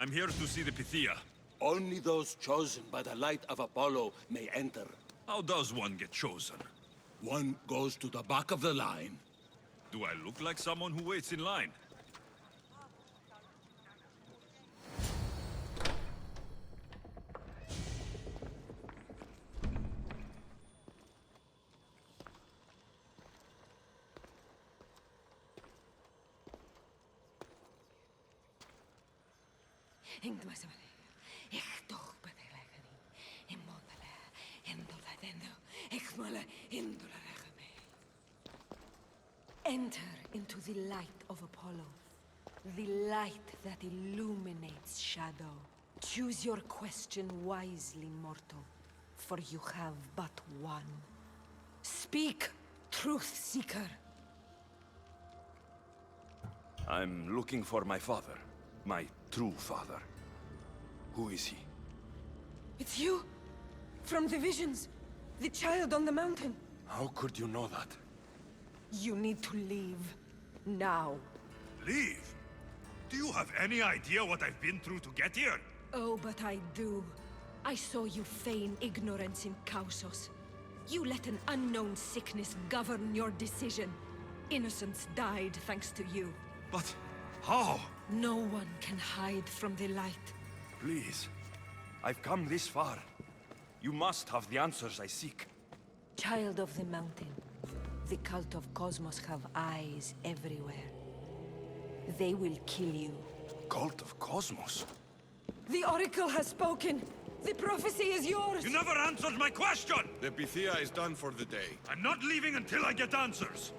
I'm here to see the Pythia. Only those chosen by the light of Apollo may enter. How does one get chosen? One goes to the back of the line. Do I look like someone who waits in line? Enter into the light of Apollo, the light that illuminates shadow. Choose your question wisely, mortal, for you have but one. Speak, truth seeker. I'm looking for my father. My true father. Who is he? It's you! From the visions! The child on the mountain! How could you know that? You need to leave. Now. Leave? Do you have any idea what I've been through to get here? Oh, but I do. I saw you feign ignorance in Kausos. You let an unknown sickness govern your decision. Innocents died thanks to you. But how? No one can hide from the light. Please. I've come this far. You must have the answers I seek. Child of the mountain, the cult of Cosmos have eyes everywhere. They will kill you. Cult of Cosmos? The Oracle has spoken! The prophecy is yours! You never answered my question! The Pythia is done for the day. I'm not leaving until I get answers!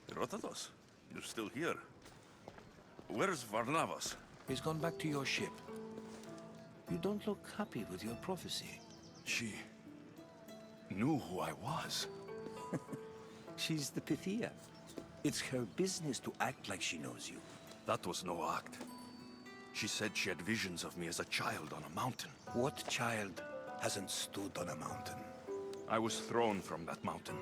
Herodotus, you're still here. Where's Varnavas? He's gone back to your ship. You don't look happy with your prophecy. She knew who I was. She's the Pythia. It's her business to act like she knows you. That was no act. She said she had visions of me as a child on a mountain. What child hasn't stood on a mountain? I was thrown from that mountain.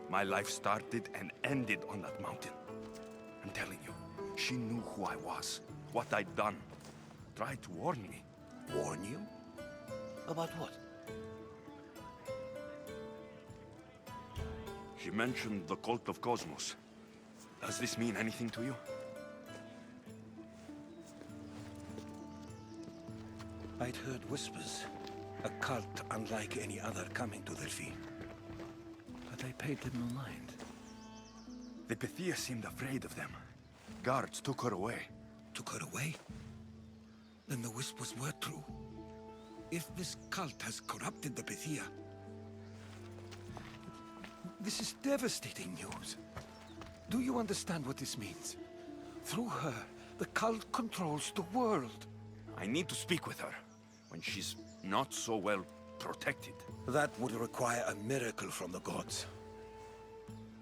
My life started and ended on that mountain. I'm telling you, she knew who I was, what I'd done. Tried to warn me. Warn you? About what? She mentioned the cult of Cosmos. Does this mean anything to you? I'd heard whispers. A cult unlike any other coming to Delphi. But I paid them no mind. The Pythia seemed afraid of them. Guards took her away. Took her away? Then the whispers were true. If this cult has corrupted the Pythia... This is devastating news. Do you understand what this means? Through her, the cult controls the world. I need to speak with her, when she's not so well protected. That would require a miracle from the gods.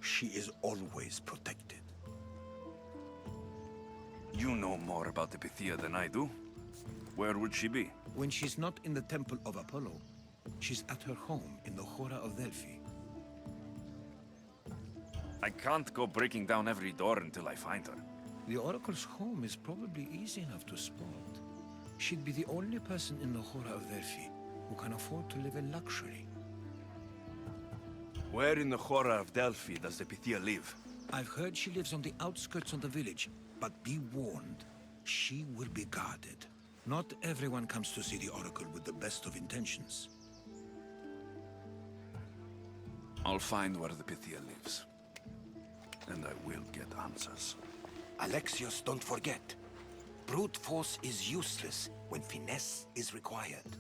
She is always protected. You know more about the Pythia than I do. Where would she be? When she's not in the Temple of Apollo, she's at her home in the Hora of Delphi. I can't go breaking down every door until I find her. The Oracle's home is probably easy enough to spot. She'd be the only person in the Hora of Delphi who can afford to live in luxury. Where in the Hora of Delphi does the Pythia live? I've heard she lives on the outskirts of the village, but be warned, she will be guarded. Not everyone comes to see the Oracle with the best of intentions. I'll find where the Pythia lives. And I will get answers. Alexios, don't forget. Brute force is useless when finesse is required.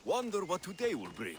Wonder what today will bring.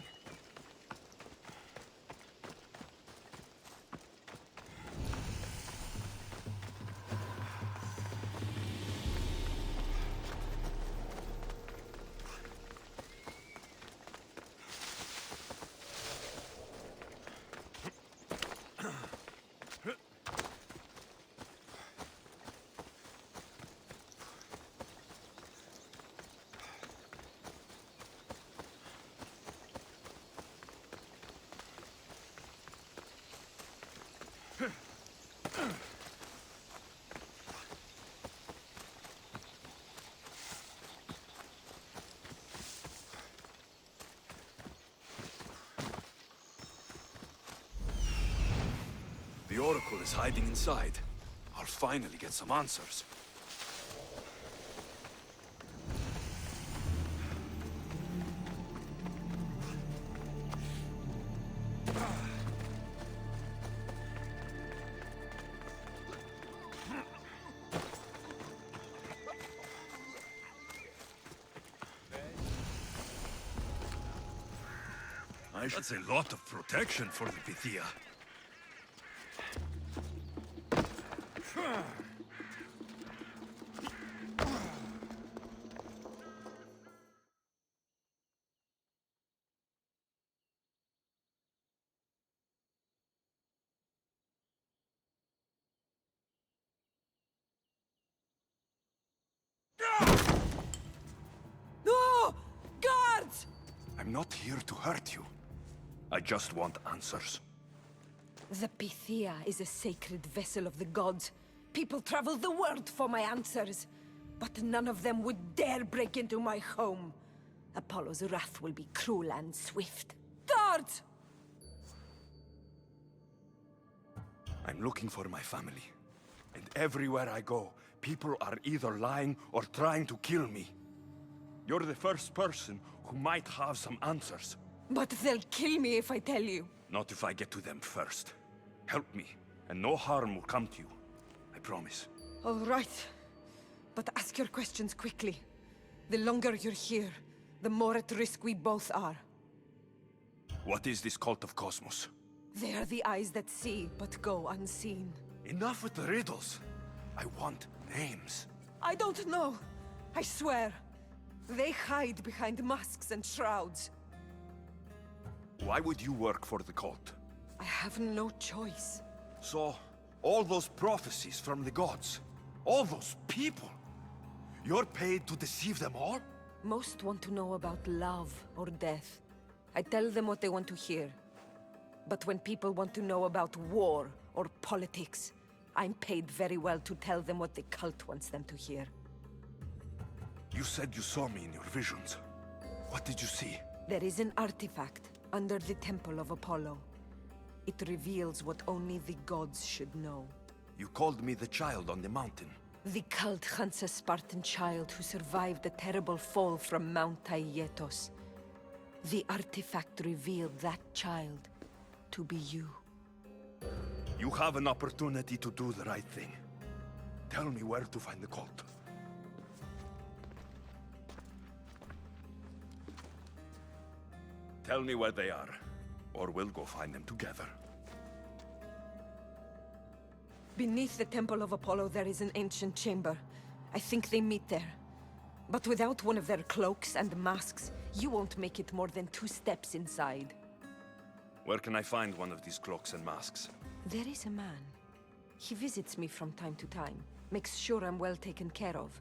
The Oracle is hiding inside. I'll finally get some answers. That's a lot of protection for the Pythia. No! Guards! I'm not here to hurt you. I just want answers. The Pythia is a sacred vessel of the gods. People travel the world for my answers. But none of them would dare break into my home. Apollo's wrath will be cruel and swift. Guards! I'm looking for my family. And everywhere I go, people are either lying or trying to kill me. You're the first person who might have some answers. But they'll kill me if I tell you. Not if I get to them first. Help me, and no harm will come to you. I promise. All right. But ask your questions quickly. The longer you're here, the more at risk we both are. What is this cult of Cosmos? They are the eyes that see, but go unseen. Enough with the riddles. I want names. I don't know. I swear. They hide behind masks and shrouds. Why would you work for the cult? I have no choice. So, all those prophecies from the gods, all those people, you're paid to deceive them all? Most want to know about love or death. I tell them what they want to hear. But when people want to know about war or politics, I'm paid very well to tell them what the cult wants them to hear. You said you saw me in your visions. What did you see? There is an artifact under the Temple of Apollo. It reveals what only the gods should know. You called me the child on the mountain. The cult hunts a Spartan child who survived the terrible fall from Mount Taygetos. The artifact revealed that child to be you. You have an opportunity to do the right thing. Tell me where to find the cult. Tell me where they are, or we'll go find them together. Beneath the Temple of Apollo there is an ancient chamber. I think they meet there. But without one of their cloaks and masks, you won't make it more than 2 steps inside. Where can I find one of these cloaks and masks? There is a man. He visits me from time to time, makes sure I'm well taken care of.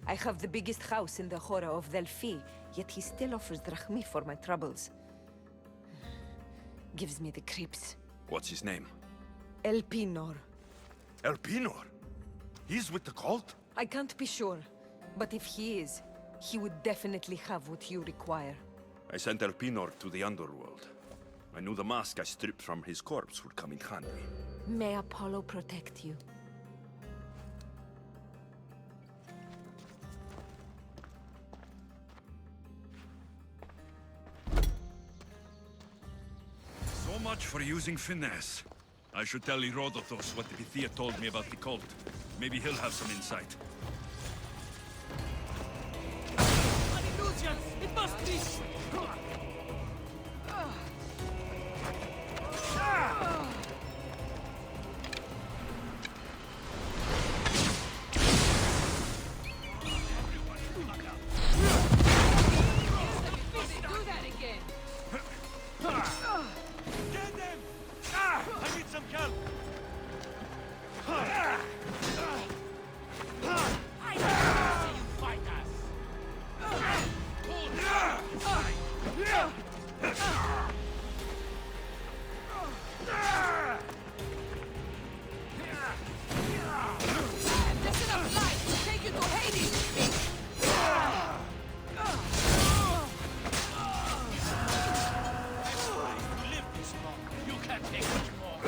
I have the biggest house in the Hora of Delphi, yet he still offers drachmi for my troubles. Gives me the creeps. What's his name? Elpinor. Elpinor? He's with the cult? I can't be sure, but if he is, he would definitely have what you require. I sent Elpinor to the underworld. I knew the mask I stripped from his corpse would come in handy. May Apollo protect you. So much for using finesse. I should tell Herodotus what the Pythia told me about the cult. Maybe he'll have some insight. Egyptians! It must be! Do that again! Get them! I need some help! I see you fight us! That's enough light to take you to Hades! You live this long. You can't take much more.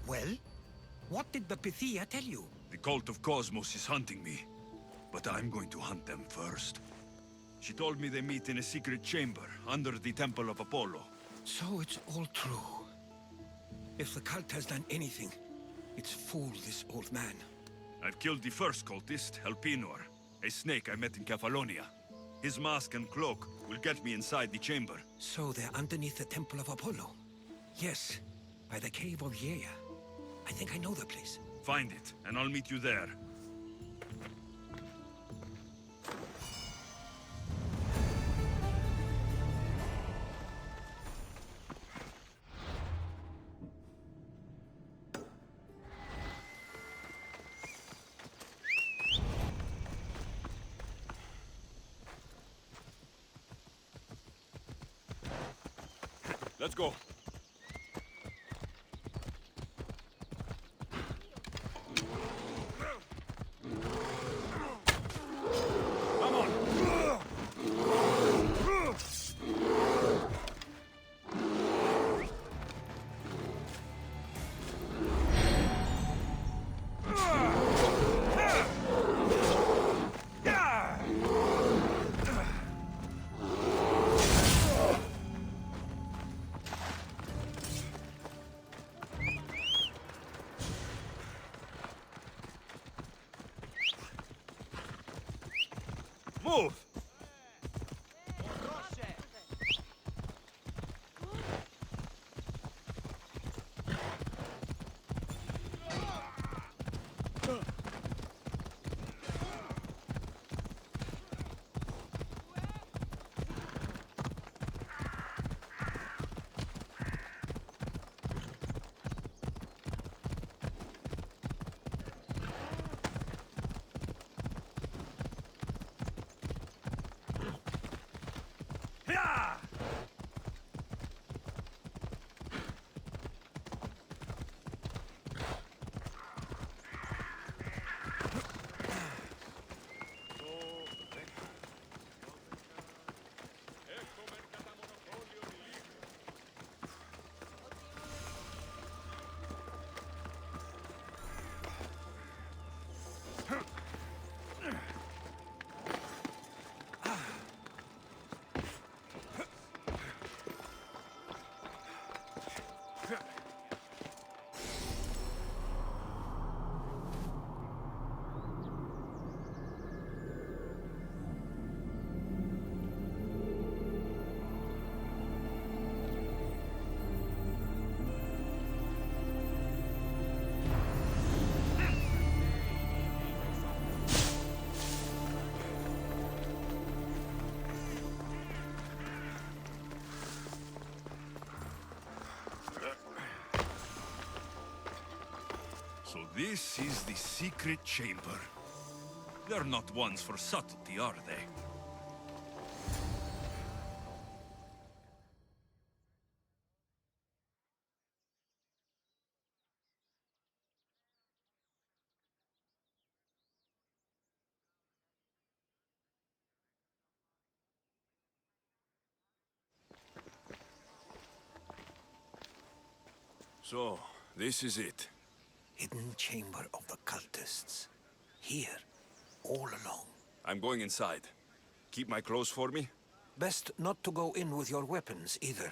Well? What did the Pythia tell you? The cult of Cosmos is hunting me, but I'm going to hunt them first. She told me they meet in a secret chamber under the Temple of Apollo. So it's all true. If the cult has done anything, it's fooled this old man. I've killed the first cultist, Elpinor, a snake I met in Cephalonia. His mask and cloak will get me inside the chamber. So they're underneath the Temple of Apollo. Yes, by the Cave of Yea. I think I know the place. Find it, and I'll meet you there. Let's go. Come on. Move! Yeah! So this is the secret chamber. They're not ones for subtlety, are they? So, this is it. Hidden chamber of the cultists. Here, all along. I'm going inside. Keep my clothes for me? Best not to go in with your weapons, either.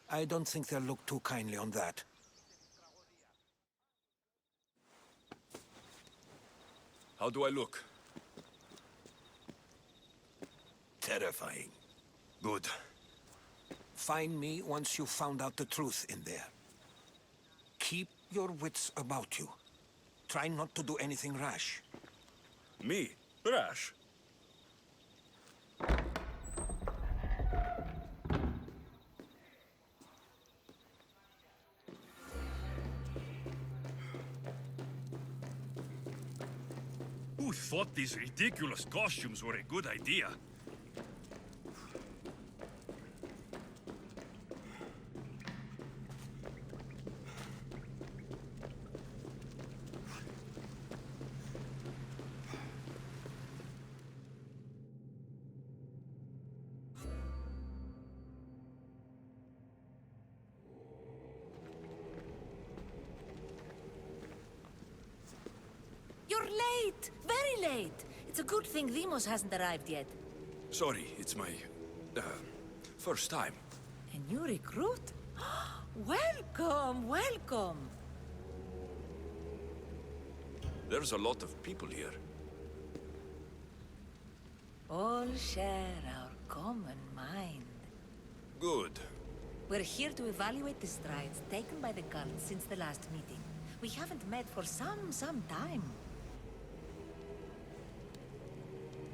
I don't think they'll look too kindly on that. How do I look? Terrifying. Good. Find me once you've found out the truth in there. Keep your wits about you. Try not to do anything rash. Me? Rash? Who thought these ridiculous costumes were a good idea? You're late! Very late! It's a good thing Demos hasn't arrived yet. Sorry, it's my... first time. A new recruit? Welcome, welcome! There's a lot of people here. All share our common mind. Good. We're here to evaluate the strides taken by the cult since the last meeting. We haven't met for some time.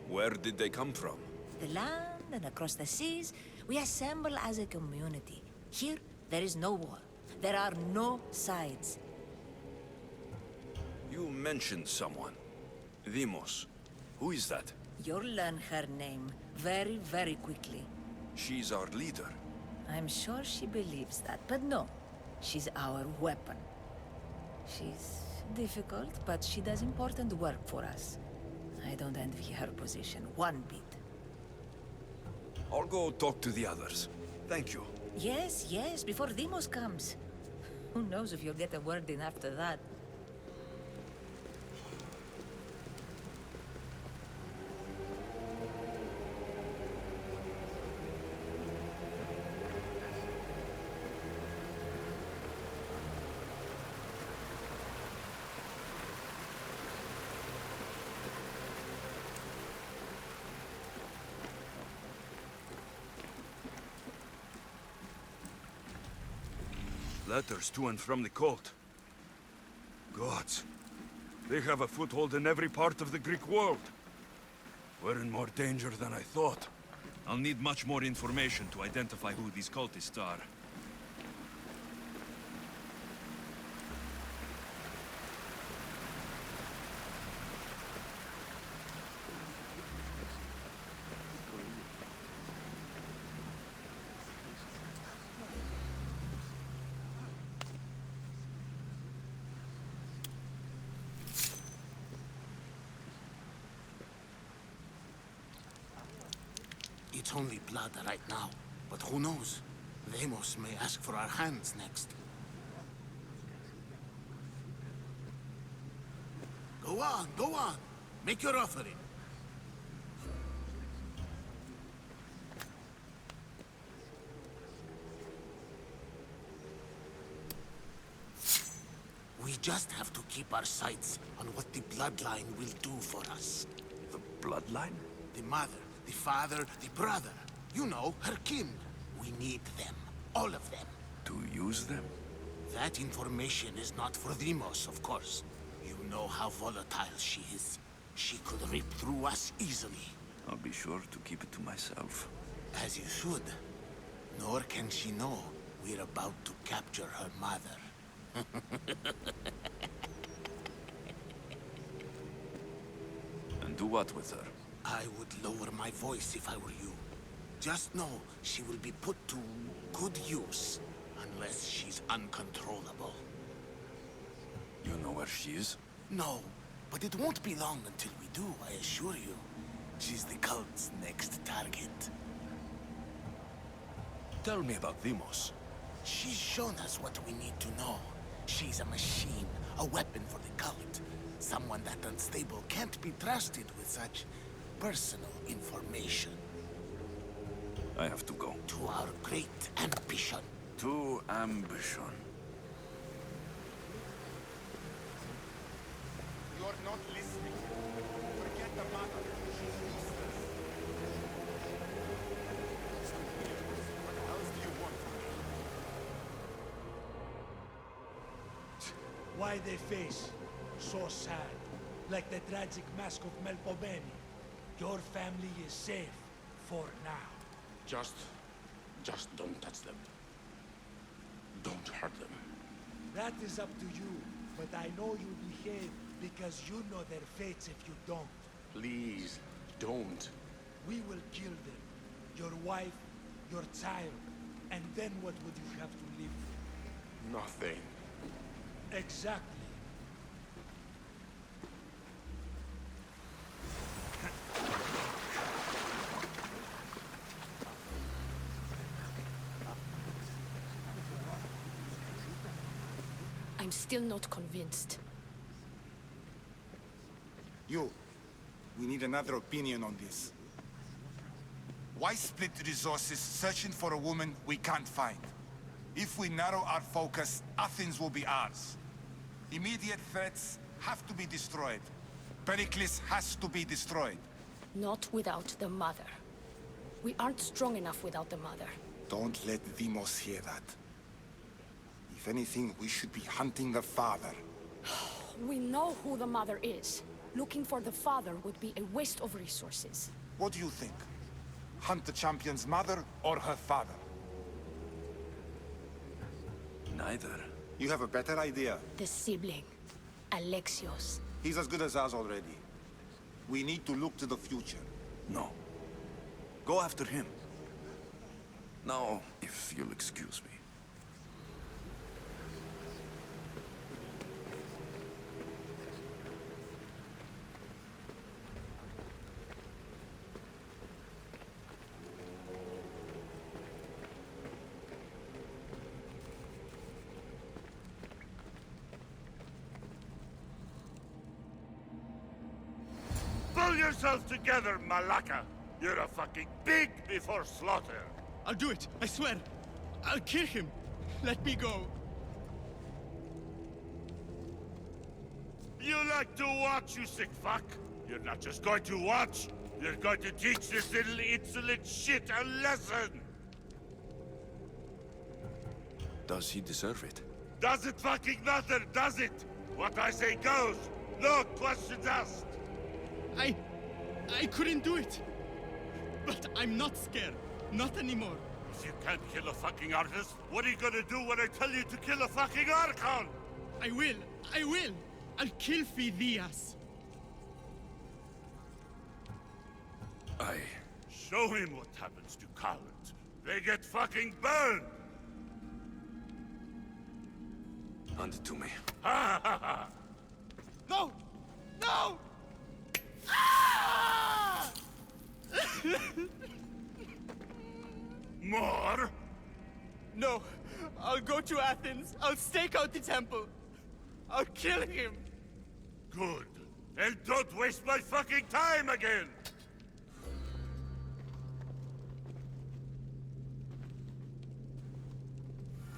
Where did they come from? The land and across the seas, we assemble as a community. Here, there is no war. There are no sides. You mentioned someone. Demos. Who is that? You'll learn her name very quickly. She's our leader. I'm sure she believes that, but no. She's our weapon. She's difficult, but she does important work for us. I don't envy her position one bit. I'll go talk to the others. Thank you. Yes, before Demos comes. Who knows if you'll get a word in after that. Letters to and from the cult. Gods. They have a foothold in every part of the Greek world. We're in more danger than I thought. I'll need much more information to identify who these cultists are. It's only blood right now, but who knows? Demos may ask for our hands next. Go on. Make your offering. We just have to keep our sights on what the bloodline will do for us. The bloodline? The mother, the father, the brother. You know, her kin. We need them. All of them. To use them? That information is not for Demos, of course. You know how volatile she is. She could rip through us easily. I'll be sure to keep it to myself. As you should. Nor can she know we're about to capture her mother. And do what with her? I would lower my voice if I were you. Just know she will be put to good use, unless she's uncontrollable. You know where she is? No, but it won't be long until we do, I assure you. She's the cult's next target. Tell me about Demos. She's shown us what we need to know. She's a machine, a weapon for the cult. Someone that unstable can't be trusted with such personal information. I have to go. To our great ambition. To ambition. You're not listening. Forget the mother. She's useless. What else do you want from me? Why they face so sad, like the tragic mask of Melpomene. Your family is safe for now. Just don't touch them. Don't hurt them. That is up to you, but I know you behave because you know their fates if you don't. Please, don't. We will kill them. Your wife, your child, and then what would you have to live with? Nothing. Exactly. I'm still not convinced. You. We need another opinion on this. Why split resources searching for a woman we can't find? If we narrow our focus, Athens will be ours. Immediate threats have to be destroyed. Pericles has to be destroyed. Not without the mother. We aren't strong enough without the mother. Don't let Demos hear that. If anything, we should be hunting the father. We know who the mother is. Looking for the father would be a waste of resources. What do you think? Hunt the champion's mother or her father? Neither. You have a better idea. The sibling, Alexios. He's as good as ours already. We need to look to the future. No. Go after him. Now, if you'll excuse me. Pull yourself together, Malaka! You're a fucking pig before slaughter! I'll do it, I swear! I'll kill him! Let me go! You like to watch, you sick fuck? You're not just going to watch, you're going to teach this little insolent shit a lesson! Does he deserve it? Does it fucking matter, does it? What I say goes! No questions asked! I couldn't do it! But I'm not scared. Not anymore. If you can't kill a fucking artist, what are you gonna do when I tell you to kill a fucking Archon? I will! I will! I'll kill Phidias! Show him what happens to cowards. They get fucking burned! Hand it to me. Ha ha ha! No! No! More? No! I'll go to Athens. I'll stake out the temple. I'll kill him. Good. And don't waste my fucking time again!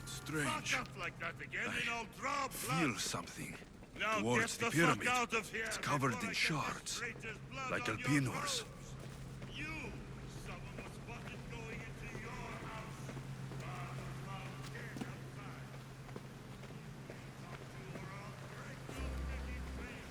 It's strange. Fuck up like that again and I'll draw Feel blood! something. Now Towards get the the fuck pyramid. out of here It's covered before in I get shards. this traitor's blood Like on your Alpinors. clothes. You! Someone was spotted going into your house. Father found dead outside. Talk to her all right. Don't make it clear.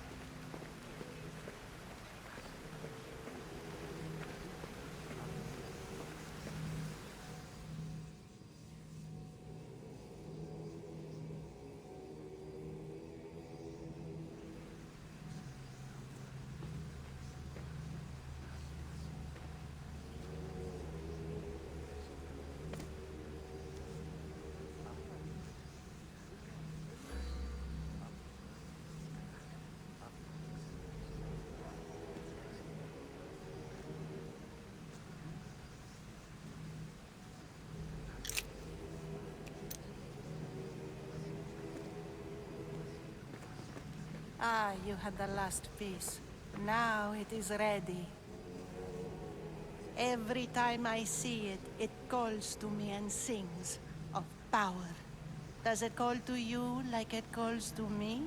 Ah, you had the last piece. Now it is ready. Every time I see it, it calls to me and sings of power. Does it call to you like it calls to me?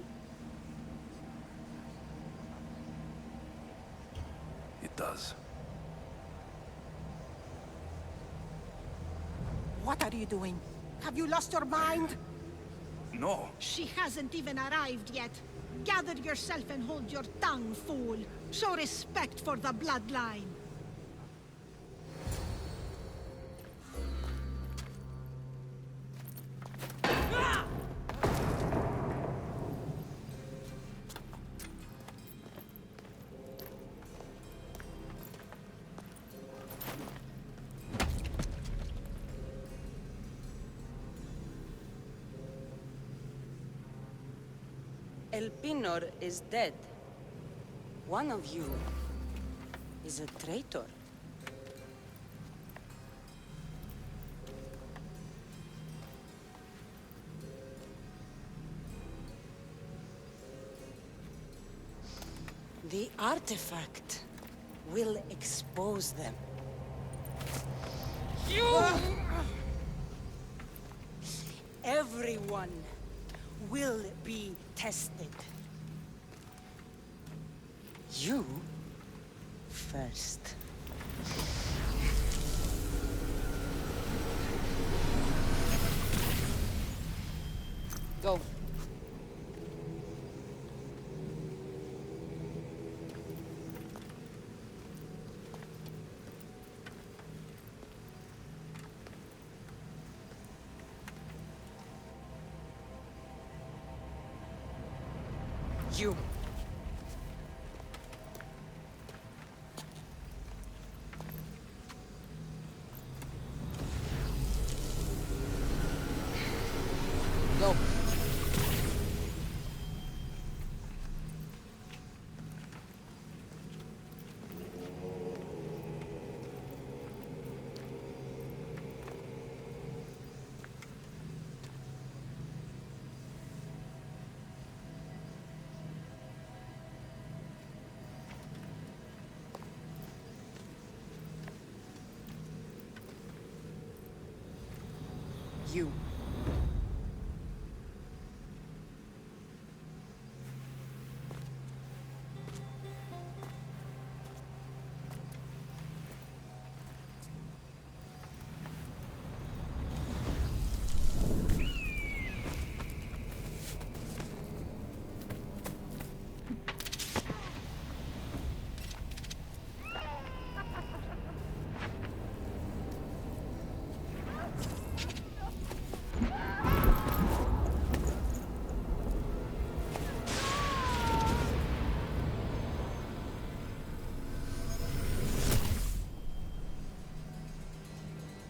It does. What are you doing? Have you lost your mind? No. She hasn't even arrived yet. Gather yourself and hold your tongue, fool. Show respect for the bloodline. El Pinor is dead. One of you is a traitor. The artifact will expose them. You! Everyone will be tested. You first. Go. You. Go. You.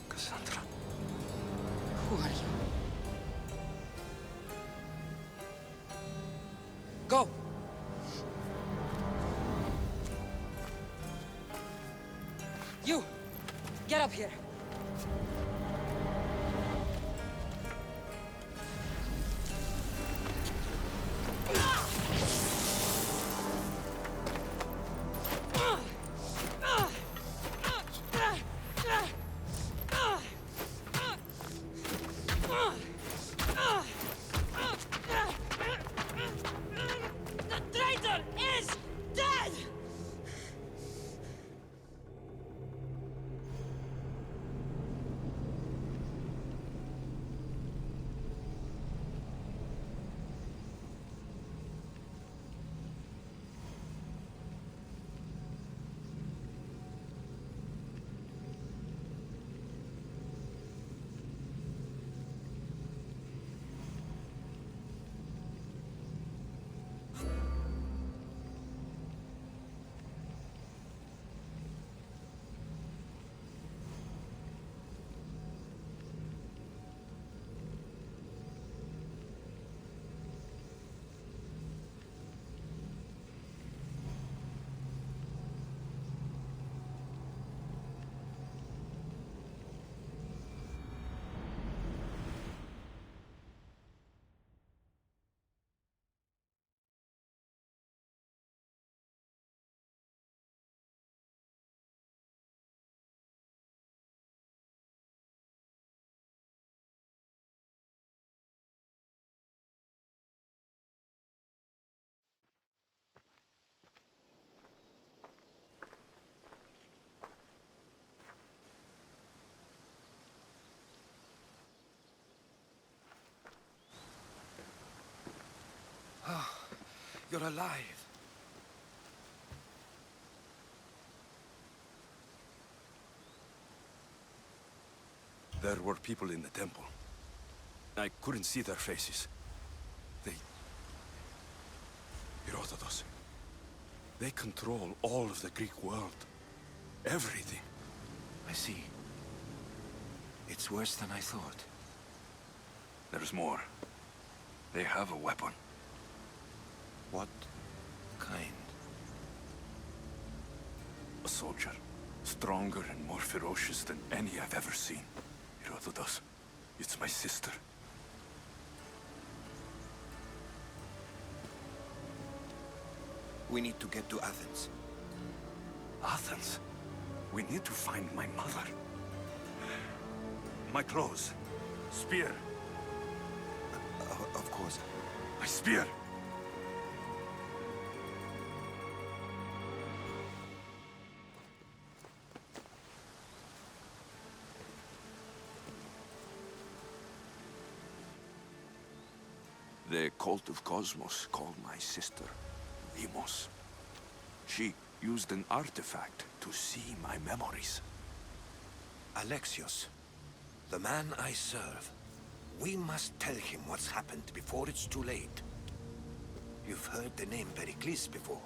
Cassandra. Who are you? Go! You! Get up here! The traitor is dead! You're alive. There were people in the temple. I couldn't see their faces. Herodotus. They control all of the Greek world. Everything. I see. It's worse than I thought. There's more. They have a weapon. What kind? A soldier. Stronger and more ferocious than any I've ever seen. Herodotus. It's my sister. We need to get to Athens. Athens? We need to find my mother. My clothes. Spear. Of course. My spear! The cult of Cosmos called my sister Demos. She used an artifact to see my memories. Alexios, the man I serve. We must tell him what's happened before it's too late. You've heard the name Pericles before.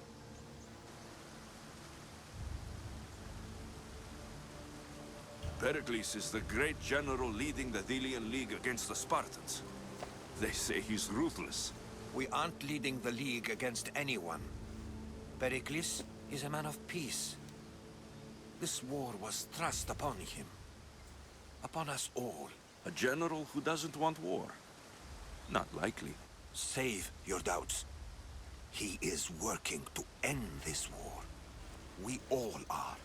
Pericles is the great general leading the Delian League against the Spartans. They say he's ruthless. We aren't leading the League against anyone. Pericles is a man of peace. This war was thrust upon him. Upon us all. A general who doesn't want war? Not likely. Save your doubts. He is working to end this war. We all are.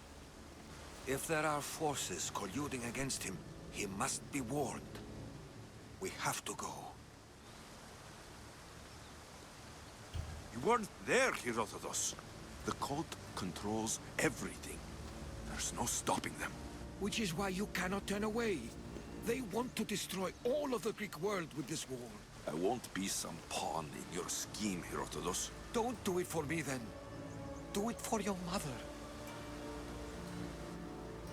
If there are forces colluding against him, he must be warned. We have to go. You weren't there, Herodotus. The cult controls everything. There's no stopping them. Which is why you cannot turn away. They want to destroy all of the Greek world with this war. I won't be some pawn in your scheme, Herodotus. Don't do it for me, then. Do it for your mother.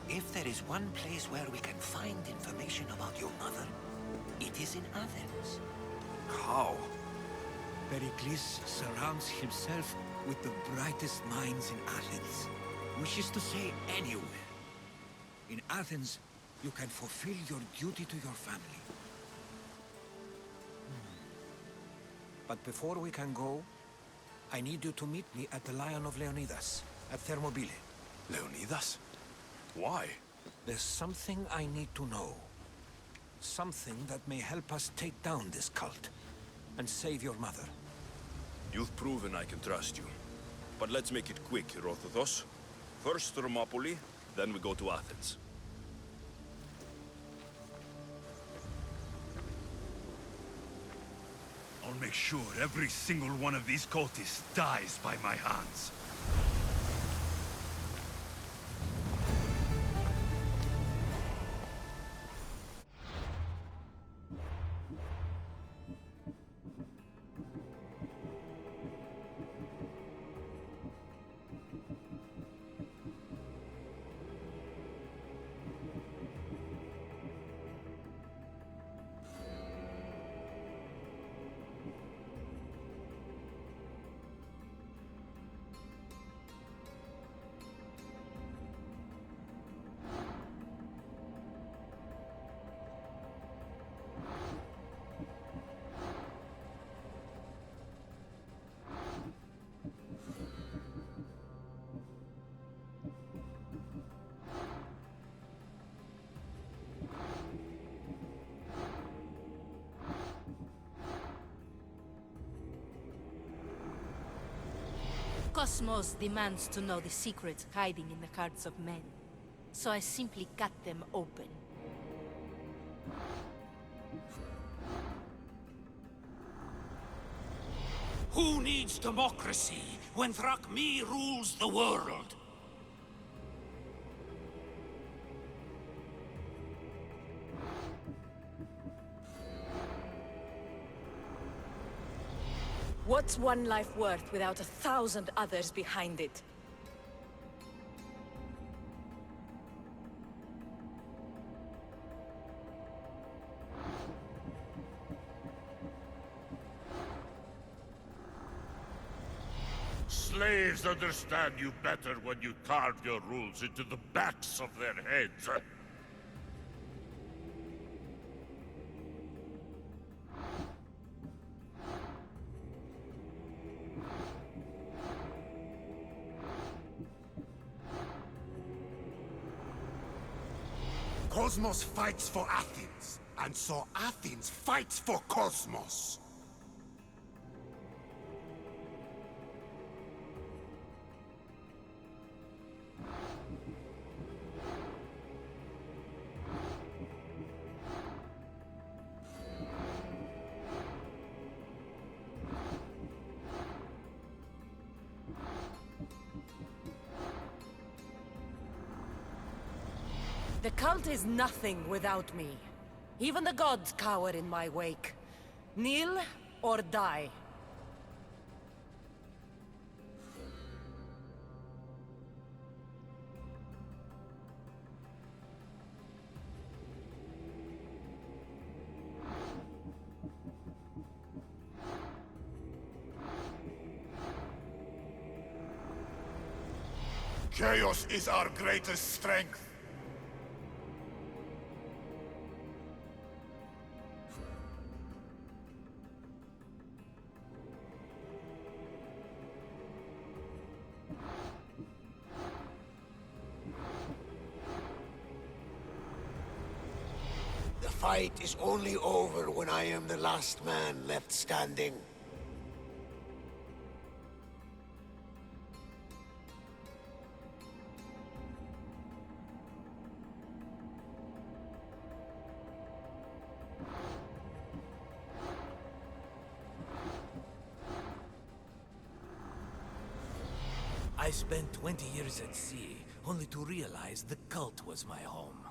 If there is one place where we can find information about your mother, it is in Athens. How? Pericles surrounds himself with the brightest minds in Athens. Which is to say, anywhere. In Athens, you can fulfill your duty to your family. But before we can go, I need you to meet me at the Lion of Leonidas, at Thermopylae. Leonidas? Why? There's something I need to know. Something that may help us take down this cult and save your mother. You've proven I can trust you. But let's make it quick, Herodotus. First Thermopylae, then we go to Athens. I'll make sure every single one of these cultists dies by my hands. Cosmos demands to know the secrets hiding in the hearts of men. So I simply cut them open. Who needs democracy when Thrakmi rules the world? What's one life worth without 1,000 others behind it? Slaves understand you better when you carve your rules into the backs of their heads. Cosmos fights for Athens, and so Athens fights for Cosmos. The cult is nothing without me. Even the gods cower in my wake. Kneel or die. Chaos is our greatest strength. The fight is only over when I am the last man left standing. I spent 20 years at sea, only to realize the cult was my home.